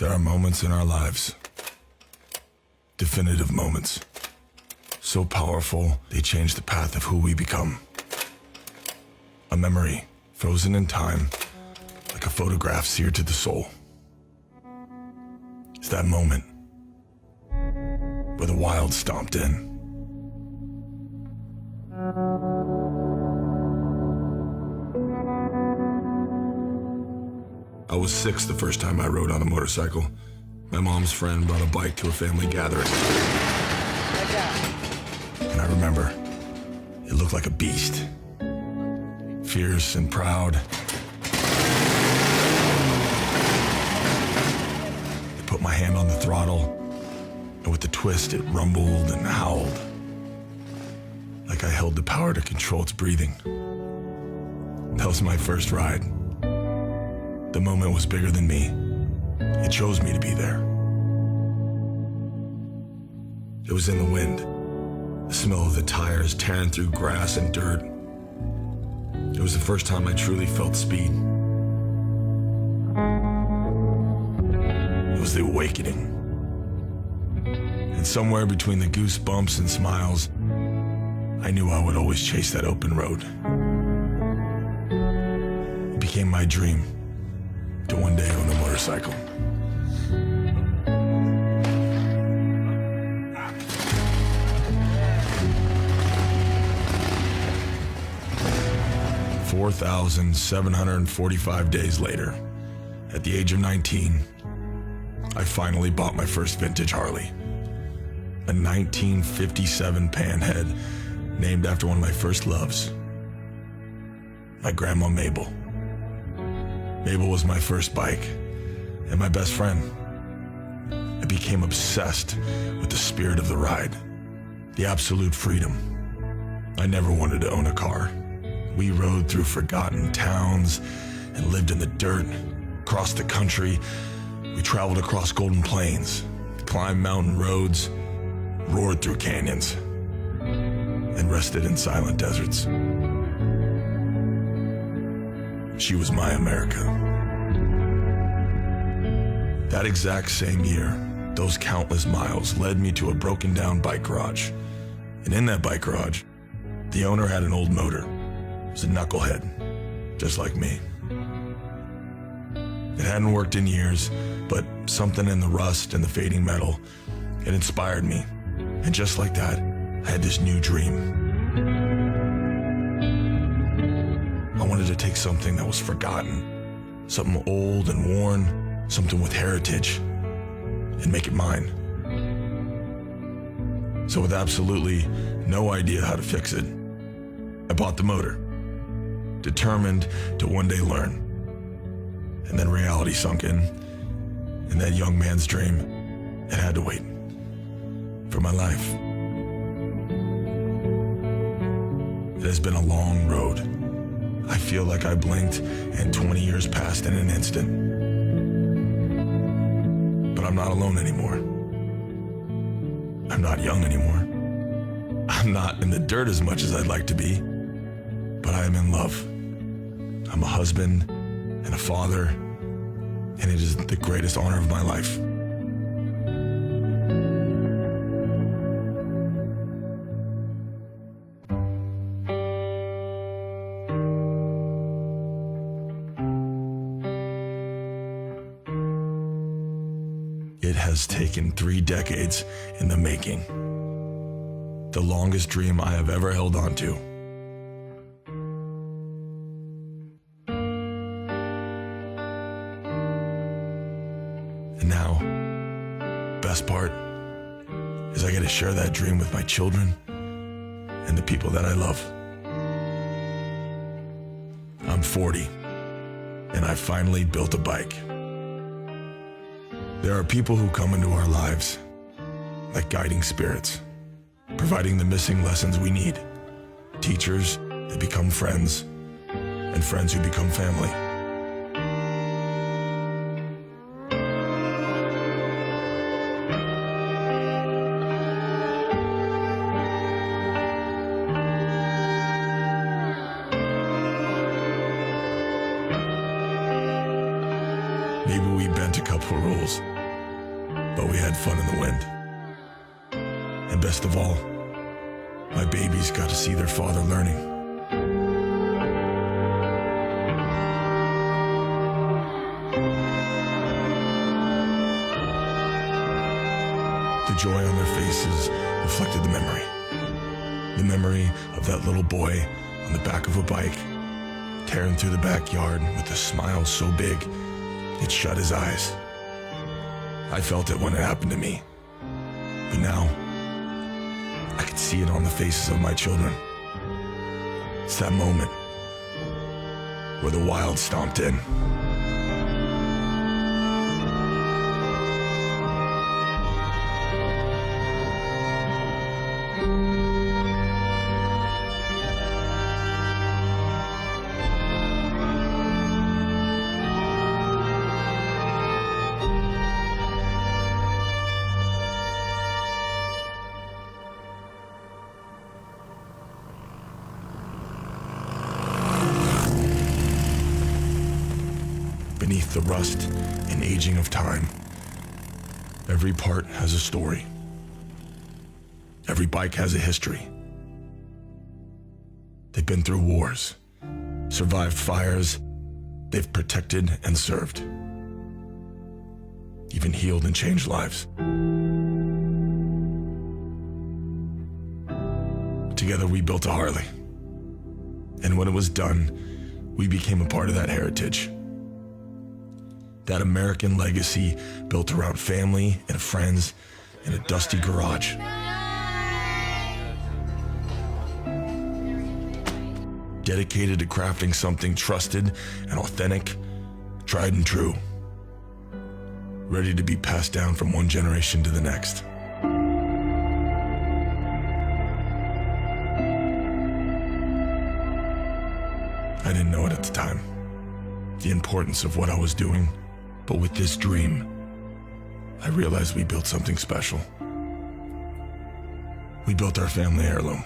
There are moments in our lives, definitive moments, so powerful they change the path of who we become. A memory frozen in time, like a photograph seared to the soul. It's that moment where the wild stomped in. I was 6 the first time I rode on a motorcycle. My mom's friend brought a bike to a family gathering. And I remember, it looked like a beast. Fierce and proud. I put my hand on the throttle, and with the twist, it rumbled and howled. Like I held the power to control its breathing. That was my first ride. The moment was bigger than me. It chose me to be there. It was in the wind, the smell of the tires tearing through grass and dirt. It was the first time I truly felt speed. It was the awakening. And somewhere between the goosebumps and smiles, I knew I would always chase that open road. It became my dream to one day own a motorcycle. $4,745 days later, at the age of 19, I finally bought my first vintage Harley. A 1957 Panhead named after one of my first loves, my grandma Mabel. Mabel was my first bike and my best friend. I became obsessed with the spirit of the ride, the absolute freedom. I never wanted to own a car. We rode through forgotten towns and lived in the dirt, crossed the country. We traveled across golden plains, climbed mountain roads, roared through canyons, and rested in silent deserts. She was my America. That exact same year, those countless miles led me to a broken down bike garage. And in that bike garage, the owner had an old motor. It was a knucklehead, just like me. It hadn't worked in years, but something in the rust and the fading metal, it inspired me. And just like that, I had this new dream. I wanted to take something that was forgotten, something old and worn, something with heritage, and make it mine. So with absolutely no idea how to fix it, I bought the motor, determined to one day learn. And then reality sunk in, and that young man's dream, it had to wait for my life. It has been a long road. I feel like I blinked and 20 years passed in an instant. But I'm not alone anymore. I'm not young anymore. I'm not in the dirt as much as I'd like to be, but I am in love. I'm a husband and a father, and it is the greatest honor of my life. It has taken 3 decades in the making. The longest dream I have ever held on to. And now, best part is I get to share that dream with my children and the people that I love. I'm 40, and I finally built a bike. There are people who come into our lives like guiding spirits, providing the missing lessons we need. Teachers that become friends, and friends who become family. Maybe we bent a couple rules, but we had fun in the wind. And best of all, my babies got to see their father learning. The joy on their faces reflected the memory. The memory of that little boy on the back of a bike, tearing through the backyard with a smile so big, it shut his eyes. I felt it when it happened to me, but now I could see it on the faces of my children. It's that moment where the Wild stomped in. Beneath the rust and aging of time, every part has a story. Every bike has a history. They've been through wars, survived fires, they've protected and served, even healed and changed lives. Together we built a Harley, and when it was done, we became a part of that heritage. That American legacy built around family and friends in a dusty garage. Dedicated to crafting something trusted and authentic, tried and true, ready to be passed down from one generation to the next. I didn't know it at the time, the importance of what I was doing. But with this dream, I realized we built something special. We built our family heirloom.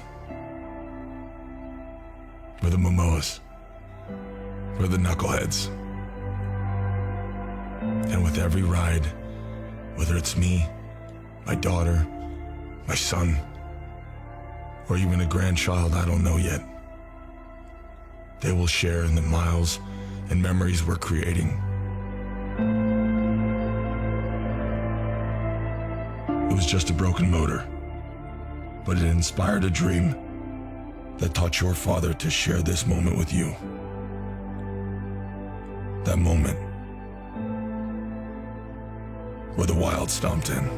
We're the Mamoas. We're the knuckleheads. And with every ride, whether it's me, my daughter, my son, or even a grandchild I don't know yet, they will share in the miles and memories we're creating. It was just a broken motor, but it inspired a dream that taught your father to share this moment with you. That moment where the Wild stomped in.